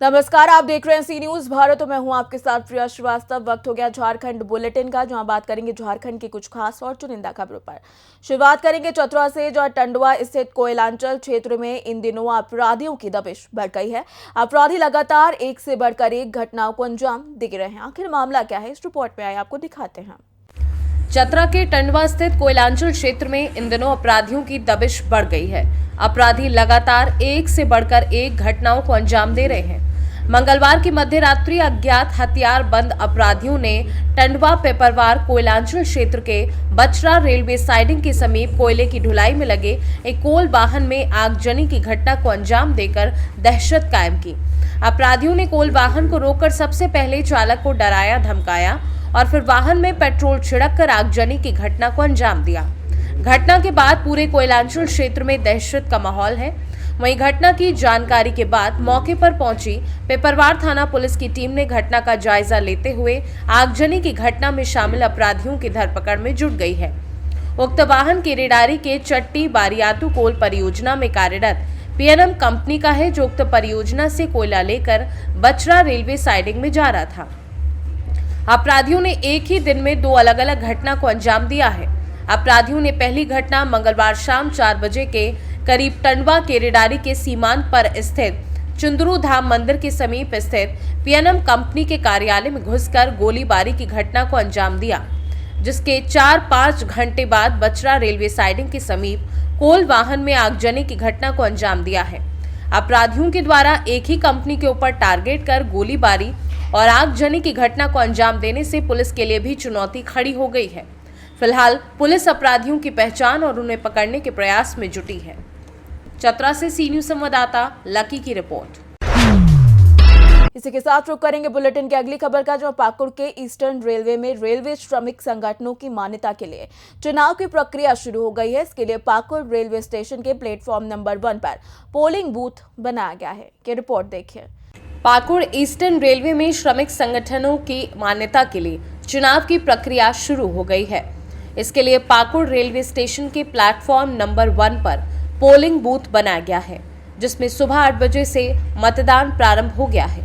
नमस्कार, आप देख रहे हैं सी न्यूज भारत और मैं हूं आपके साथ प्रिया श्रीवास्तव। वक्त हो गया झारखंड बुलेटिन का, जहां बात करेंगे झारखंड की कुछ खास और चुनिंदा खबरों पर। शुरुआत करेंगे चतरा से, जहां टंडवा स्थित कोयलांचल क्षेत्र में इन दिनों अपराधियों की दबिश बढ़ गई है। अपराधी लगातार एक से बढ़कर एक घटनाओं को अंजाम दे रहे हैं। आखिर मामला क्या है, इस रिपोर्ट में आए आपको दिखाते हैं। चतरा के टंडवा स्थित कोयलांचल क्षेत्र में इन दिनों अपराधियों की दबिश बढ़ गई है। अपराधी लगातार एक से बढ़कर एक घटनाओं को अंजाम दे रहे हैं। मंगलवार की मध्य रात्रि अज्ञात हथियार बंद अपराधियों ने टंडवा पेपरवार कोयलांचल क्षेत्र के बचरा रेलवे साइडिंग के समीप कोयले की ढुलाई में लगे एक कोल वाहन में आगजनी की घटना को अंजाम देकर दहशत कायम की। अपराधियों ने कोल वाहन को रोककर सबसे पहले चालक को डराया धमकाया और फिर वाहन में पेट्रोल छिड़ककर आगजनी की घटना को अंजाम दिया। घटना के बाद पूरे कोयलांचल क्षेत्र में दहशत का माहौल है। वहीं घटना की जानकारी के बाद मौके पर पहुंची पेपरवार थाना पुलिस की टीम ने घटना का जायजा लेते हुए आगजनी की घटना में शामिल अपराधियों की धरपकड़ में जुट गई है। उक्त वाहन केरेडारी के चट्टी बारियातू कोल परियोजना में कार्यरत पीएनएम कंपनी का है, जो उक्त परियोजना से कोयला लेकर बचरा रेलवे साइडिंग में जा रहा था। अपराधियों ने एक ही दिन में दो अलग अलग घटना को अंजाम दिया है। अपराधियों ने पहली घटना मंगलवार शाम 4 बजे के करीब टंडवा केरेडारी के सीमांत पर स्थित चुंदरू धाम मंदिर के समीप स्थित पीएनएम कंपनी के कार्यालय में घुसकर गोलीबारी की घटना को अंजाम दिया, जिसके 4-5 घंटे बाद बचरा रेलवे साइडिंग के समीप कोल वाहन में आगजनी की घटना को अंजाम दिया है। अपराधियों के द्वारा एक ही कंपनी के ऊपर टारगेट कर गोलीबारी और आगजनी की घटना को अंजाम देने से पुलिस के लिए भी चुनौती खड़ी हो गई है। फिलहाल पुलिस अपराधियों की पहचान और उन्हें पकड़ने के प्रयास में जुटी है। चतरा से सी न्यूज संवाददाता लकी की रिपोर्ट। इसी के साथ रुक करेंगे बुलेटिन की अगली खबर का, जो पाकुड़ के ईस्टर्न रेलवे में रेलवे श्रमिक संगठनों की मान्यता के लिए चुनाव की प्रक्रिया शुरू हो गई है। इसके लिए पाकुड़ रेलवे स्टेशन के प्लेटफॉर्म नंबर 1 पर पोलिंग बूथ बनाया गया है। ये रिपोर्ट देखिए। पाकुड़ ईस्टर्न रेलवे में श्रमिक संगठनों की मान्यता के लिए चुनाव की प्रक्रिया शुरू हो गई है। इसके लिए पाकुड़ रेलवे स्टेशन के प्लेटफॉर्म नंबर 1 पर पोलिंग बूथ बनाया गया है, जिसमें सुबह 8 बजे से मतदान प्रारंभ हो गया है।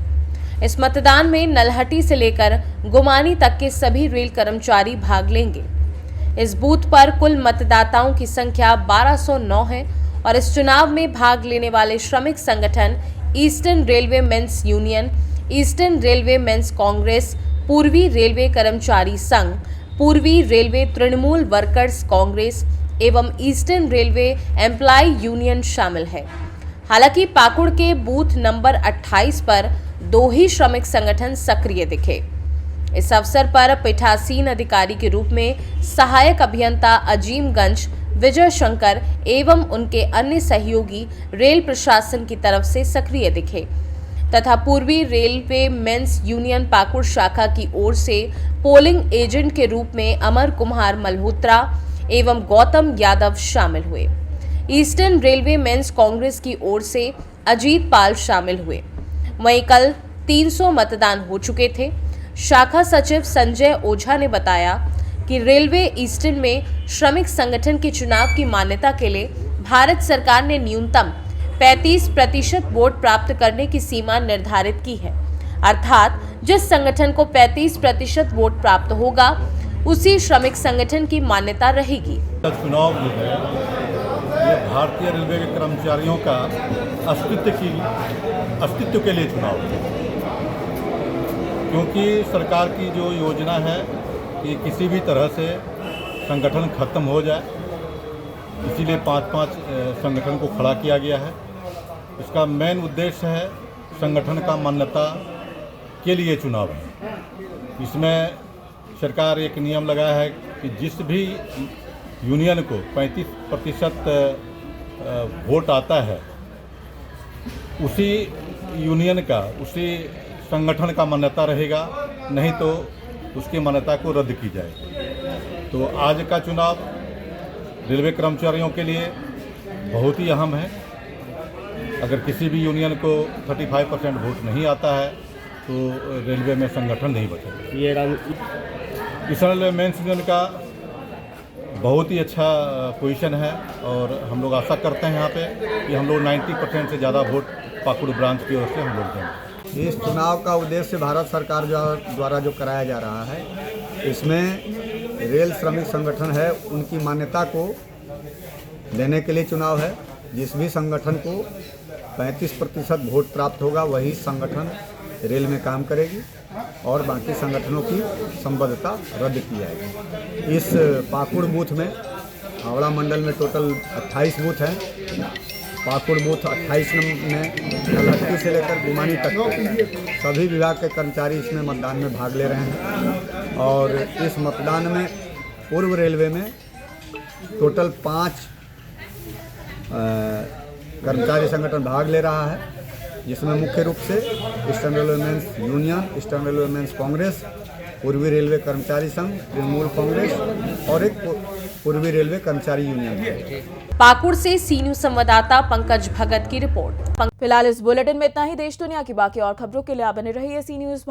इस मतदान में नलहटी से लेकर गुमानी तक के सभी रेल कर्मचारी भाग लेंगे। इस बूथ पर कुल मतदाताओं की संख्या 1209 है और इस चुनाव में भाग लेने वाले श्रमिक संगठन Eastern Railway Men's Union, Eastern Railway Men's Congress, पूर्वी रेलवे कर्मचारी संघ, पूर्वी रेलवे तृणमूल वर्कर्स कांग्रेस एवं ईस्टर्न रेलवे एम्प्लॉय यूनियन शामिल है। हालांकि पाकुड़ के बूथ नंबर 28 पर 2 ही श्रमिक संगठन सक्रिय दिखे। इस अवसर पर पीठासीन अधिकारी के रूप में सहायक अभियंता अजीमगंज विजय शंकर एवं उनके अन्य सहयोगी रेल प्रशासन की तरफ से सक्रिय दिखे तथा पूर्वी रेलवे मेंस यूनियन पाकुड़ शाखा की ओर से पोलिंग एजेंट के रूप में अमर कुमार मल्होत्रा एवं गौतम यादव शामिल हुए। ईस्टर्न रेलवे मेंस कांग्रेस की ओर से अजीत पाल शामिल हुए। वहीं कल 300 मतदान हो चुके थे। शाखा सचिव संजय ओझा ने बताया कि रेलवे ईस्टर्न में श्रमिक संगठन के चुनाव की मान्यता के लिए भारत सरकार ने न्यूनतम 35% वोट प्राप्त करने की सीमा निर्धारित की है। अर्थात जिस संगठन को 35% वोट प्राप्त होगा उसी श्रमिक संगठन की मान्यता रहेगी। चुनाव जो है ये भारतीय रेलवे के कर्मचारियों का अस्तित्व के लिए चुनाव है, क्योंकि सरकार की जो योजना है कि किसी भी तरह से संगठन खत्म हो जाए, इसीलिए 5-5 संगठन को खड़ा किया गया है। इसका मेन उद्देश्य है संगठन का मान्यता के लिए चुनाव है। इसमें सरकार एक नियम लगाया है कि जिस भी यूनियन को 35% वोट आता है उसी यूनियन का, उसी संगठन का मान्यता रहेगा, नहीं तो उसकी मान्यता को रद्द की जाएगी। तो आज का चुनाव रेलवे कर्मचारियों के लिए बहुत ही अहम है। अगर किसी भी यूनियन को 35% वोट नहीं आता है तो रेलवे में संगठन नहीं बचेगा। ईस्टर्न रेलवे मेंस यूनियन का बहुत ही अच्छा पोजीशन है और हम लोग आशा करते हैं यहाँ पे कि हम लोग 90% से ज़्यादा वोट पाकुड़ ब्रांच की ओर से हम लोग देंगे। इस चुनाव का उद्देश्य भारत सरकार द्वारा जो कराया जा रहा है, इसमें रेल श्रमिक संगठन है, उनकी मान्यता को देने के लिए चुनाव है। जिस भी संगठन को 35% वोट प्राप्त होगा वही संगठन रेल में काम करेगी और बाकी संगठनों की संबद्धता रद्द की जाएगी। इस पाकुड़ बूथ में, हावड़ा मंडल में टोटल 28 बूथ हैं। पाकुड़ बूथ 28 में नलहट्टी से लेकर गुमानी तक सभी विभाग के कर्मचारी इसमें मतदान में भाग ले रहे हैं और इस मतदान में पूर्व रेलवे में टोटल 5 कर्मचारी संगठन भाग ले रहा है, जिसमें मुख्य रूप से Eastern Railway Men's Union, Eastern Railway Men's Congress, पूर्वी रेलवे कर्मचारी संघ, तृणमूल कांग्रेस और एक पूर्वी रेलवे कर्मचारी यूनियन है। पाकुड़ से सी न्यूज संवाददाता पंकज भगत की रिपोर्ट। फिलहाल इस बुलेटिन में इतना ही। देश दुनिया की बाकी और खबरों के लिए आप बने रहिए सी न्यूज।